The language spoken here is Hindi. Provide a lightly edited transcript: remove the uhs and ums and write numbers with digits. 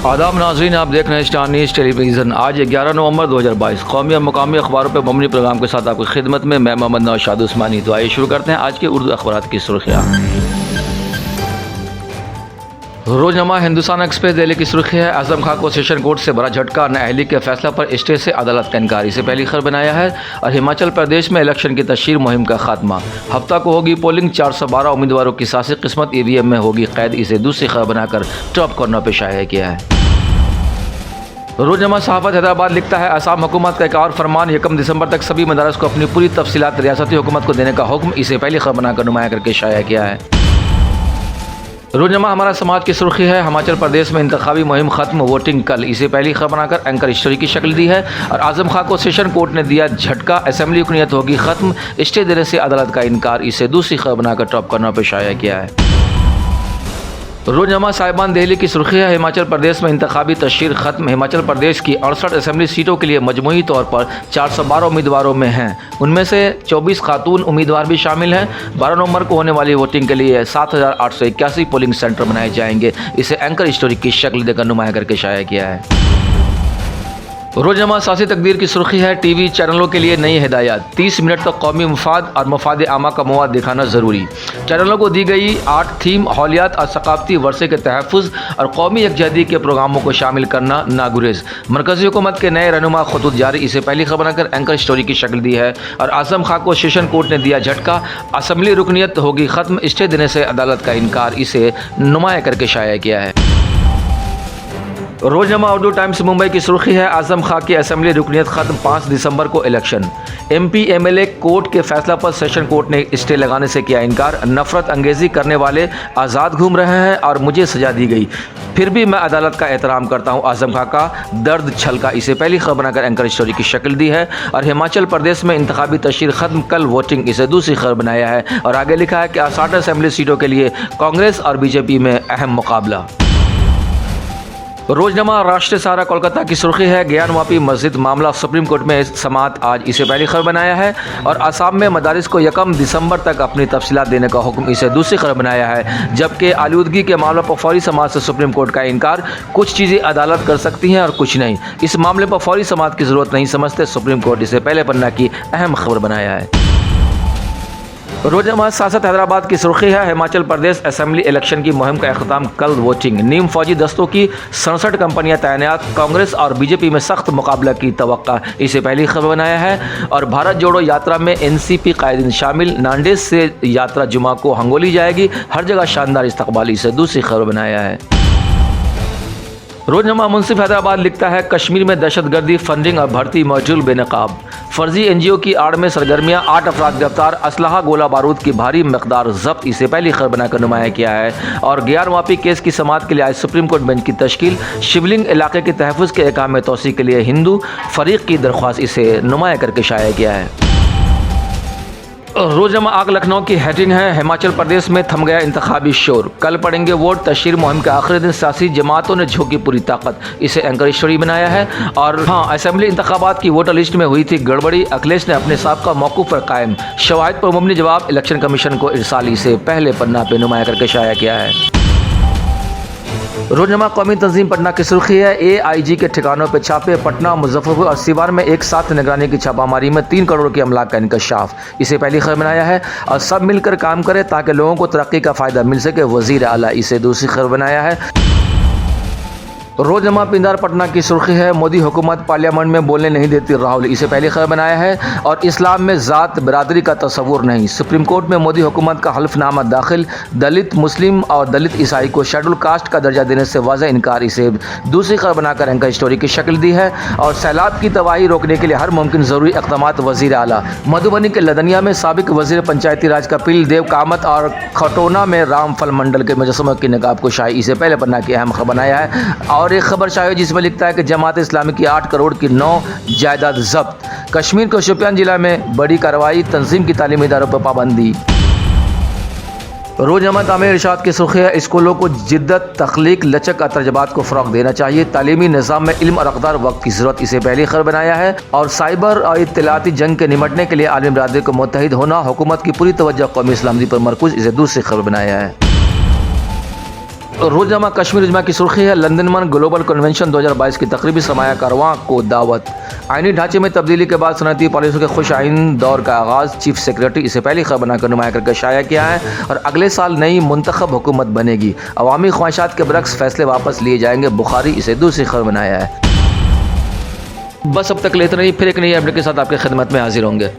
आदाब नाज़रीन, आप देख रहे हैं स्टार न्यूज़ टेलीविज़न। आज 11 नवंबर 2022 कौमी और मुकामी अखबारों पर मबनी प्रोग्राम के साथ आपकी खिदमत में मैं मोहम्मद नौशाद उस्मानी। तो आइए शुरू करते हैं आज के उर्दू अखबार की सुर्खियाँ। रोजनामा हिंदुस्तान एक्सप्रेस दिल्ली की सुर्खी है, आजम खां को सेशन कोर्ट से बड़ा झटका, नाअहली के फैसला पर स्टे से अदालत का इनकार, इसे पहली खबर बनाया है। और हिमाचल प्रदेश में इलेक्शन की तशहीर मुहिम का खात्मा, हफ्ता को होगी पोलिंग, 412 उम्मीदवारों की सासी किस्मत ईवीएम में होगी कैद, इसे दूसरी खबर बनाकर टॉप कॉर्नर पर शाया किया है। रोजनामा सहाफत हैदराबाद लिखता है, असम हुकूमत का एक और फरमान, 1 दिसंबर तक सभी मदारस को अपनी पूरी तफसीलात रियासती हुकूमत को देने का हुक्म, इसे पहली खबर बनाकर नुमाया करके शाया किया है। रोजनामा हमारा समाज की सुर्खी है, हिमाचल प्रदेश में इंतखाबी मुहिम खत्म, वोटिंग कल, इसे पहली खबर बनाकर एंकर स्टोरी की शक्ल दी है। और आजम खां को सेशन कोर्ट ने दिया झटका, असेंबली रुकनीत होगी खत्म, स्टे देने से अदालत का इनकार, इसे दूसरी खबर बनाकर टॉप कॉर्नर पर शाया किया है। रोजनामा साहिबान दिल्ली की सुर्खी है, हिमाचल प्रदेश में इंतखाबी तशहीर खत्म, हिमाचल प्रदेश की 68 असेंबली सीटों के लिए मजमूई तौर पर 412 उम्मीदवारों में हैं, उनमें से 24 खातून उम्मीदवार भी शामिल हैं। 12 नवंबर को होने वाली वोटिंग के लिए 7881 पोलिंग सेंटर बनाए जाएंगे, इसे एंकर स्टोरी की शक्ल देकर नुमाया करके शाया किया है। रोजनामा सासी तकदीर की सुर्खी है, टीवी चैनलों के लिए नई हिदायत, 30 मिनट तक कौमी मफाद और मफाद आमा का मवाद दिखाना ज़रूरी। चैनलों को दी गई 8 थीम, हौलियात और सकाफती वर्षे के तहफ़्फ़ुज़ और कौमी यकजहती के प्रोग्रामों को शामिल करना नागुरेज, मरकज़ी हुकूमत के नए रहनुमा खतूत जारी, इसे पहली खबर बनाकर एंकर स्टोरी की शक्ल दी है। और आज़म खां को सेशन कोर्ट ने दिया झटका, असम्बली रुकनीत होगी ख़त्म, स्टे देने से अदालत का इनकार, इसे नुमाया करके शाया किया है। रोजनामा उर्दू टाइम्स मुंबई की सुर्खी है, आजम खां की असेंबली रुकनीत खत्म, 5 दिसंबर को इलेक्शन, MP MLA कोर्ट के फैसला पर सेशन कोर्ट ने स्टे लगाने से किया इनकार, नफरत अंगेजी करने वाले आज़ाद घूम रहे हैं और मुझे सजा दी गई, फिर भी मैं अदालत का एहतराम करता हूं, आजम खां का दर्द छलका, इसे पहली खबर बनाकर एंकर स्टोरी की शक्ल दी है। और हिमाचल प्रदेश में इंतखाबी तशहीर खत्म, कल वोटिंग, इसे दूसरी खबर बनाया है। और आगे लिखा है कि 60 असेंबली सीटों के लिए कांग्रेस और BJP में अहम मुकाबला। रोजनामा राष्ट्रीय सहारा कोलकाता की सुर्खी है, ज्ञानवापी मस्जिद मामला सुप्रीम कोर्ट में समाअत आज, इसे पहली खबर बनाया है। और असम में मदारिस को 1 दिसंबर तक अपनी तफसीलात देने का हुक्म, इसे दूसरी खबर बनाया है। जबकि आलूदगी के मामले पर फौरी समाअत से सुप्रीम कोर्ट का इनकार, कुछ चीज़ें अदालत कर सकती हैं और कुछ नहीं, इस मामले पर फौरी समाअत की ज़रूरत नहीं समझते सुप्रीम कोर्ट, इसे पहले पन्ना की अहम खबर बनाया है। रोजनामा सियासत हैदराबाद की सुर्खी है, हिमाचल प्रदेश असेंबली इलेक्शन की मुहिम का अख्ताम, कल वोटिंग, नीम फौजी दस्तों की 67 कंपनियां तैनात, कांग्रेस और BJP में सख्त मुकाबला की तवक्का, इसे पहली खबर बनाया है। और भारत जोड़ो यात्रा में NCP कायदीन शामिल, नांदेड़ से यात्रा जुमा को हंगोली जाएगी, हर जगह शानदार इस्तकबाल, इसे दूसरी खबर बनाया है। रोजनामा मुंसिफ हैदराबाद लिखता है, कश्मीर में दहशतगर्दी फंडिंग और भर्ती मॉड्यूल बेनकाब, फर्जी NGO की आड़ में सरगर्मियां, 8 अफराद गिरफ्तार, असलहा गोला बारूद की भारी मकदार जब्त, इसे पहली खबर बनाकर नुमाया किया है। और ज्ञानवापी केस की समाअत के लिए आज सुप्रीम कोर्ट बेंच की तश्कील, शिवलिंग इलाके के तहफ़्फ़ुज़ के अहकाम में तोसी के लिए हिंदू फरीक की दरख्वास्त, इसे नुमाया करके शाया किया है। रोजनामा आग लखनऊ की हेडिंग है, हिमाचल प्रदेश में थम गया इंतखाबी शोर, कल पड़ेंगे वोट, तशहीर मुहिम के आखिरी दिन सियासी जमातों ने झोंकी पूरी ताकत, इसे एंकर स्टोरी बनाया है। और हाँ, असेंबली इंतखाबात की वोटर लिस्ट में हुई थी गड़बड़ी, अखिलेश ने अपने साबिक़ा मौक़ूफ़ पर कायम, शवाहिद पर मुबनी जवाब इलेक्शन कमीशन को इरसाल, इसे पहले पन्ना पे नुमाया करके शाया किया है। रोजनामा कौमी तंजीम पटना की सुर्खी है, AIG के ठिकानों पर छापे, पटना, मुजफ्फरपुर और सिवान में एक साथ निगरानी की छापामारी में 3 करोड़ के अमलाक का इंकशाफ, इसे पहली खबर बनाया है। और सब मिलकर काम करें ताकि लोगों को तरक्की का फ़ायदा मिल सके, वज़ीर आला, इसे दूसरी खबर बनाया है। रोजनामा पिंदार पटना की सुर्खी है, मोदी हुकूमत पार्लियामेंट में बोलने नहीं देती राहुल, इसे पहली खबर बनाया है। और इस्लाम में ज़ात बिरादरी का तस्वुर नहीं, सुप्रीम कोर्ट में मोदी हुकूमत का हल्फनामा दाखिल, दलित मुस्लिम और दलित ईसाई को शेड्यूल कास्ट का दर्जा देने से वाज़ह इनकार, इसे दूसरी खबर बनाकर एंकर स्टोरी की शक्ल दी है। और सैलाब की तबाही रोकने के लिए हर मुमकिन ज़रूरी इक़दामात, वज़ीर आला, मधुबनी के लदनिया में साबिक़ वज़ीर पंचायती राज कपिल देव कामत और खटोना में रामफल मंडल के मुजस्समे की नकाब कुशाई, इसे पहले पन्ना की अहम खबर बनाया है। और एक खबर शायद जिसमें लिखता है कि जमात इस्लामी की 8 करोड़ की 9 जायदाद जब्त, कश्मीर के शोपियान जिला में बड़ी कार्रवाई, तंजीम की तालीमी इदारों पर पाबंदी। रोजनामा तामीर इरशाद की सुर्खी है, स्कूलों को जिद्दत, तख्लीक, लचक और तर्जबात को फ़रोग़ देना चाहिए, तालीमी निज़ाम में इल्म और अक़दार वक्त की ज़रूरत, इसे पहली खबर बनाया है। और साइबर और इत्तलाती जंग के निमटने के लिए आलमी बरादरी को मुत्तहिद होना, हुकूमत की पूरी तवज्जो कौमी सलामती पर मरकूज़, इसे दूसरी खबर बनाया है। रोजनामा कश्मीर इजमा की सुर्खी है, लंदन में ग्लोबल कन्वेंशन 2022 की तकरीबी सरमाया कारवां को दावत। आईनी ढांचे में तब्दीली के बाद सनती पॉलिसियों के खुश आइन दौर का आगाज़। चीफ सेक्रेटरी इसे पहली खबर बनाकर नुमाया करके शाया किया है और अगले साल नई मुंतखब हुकूमत बनेगी। अवामी ख्वाहिशात के बरक्स फैसले वापस लिए जाएंगे। बुखारी इसे दूसरी खबर बनाया है। बस अब तक ले इतना ही, फिर एक नई अपडेट के साथ आपकी खिदमत में हाजिर होंगे।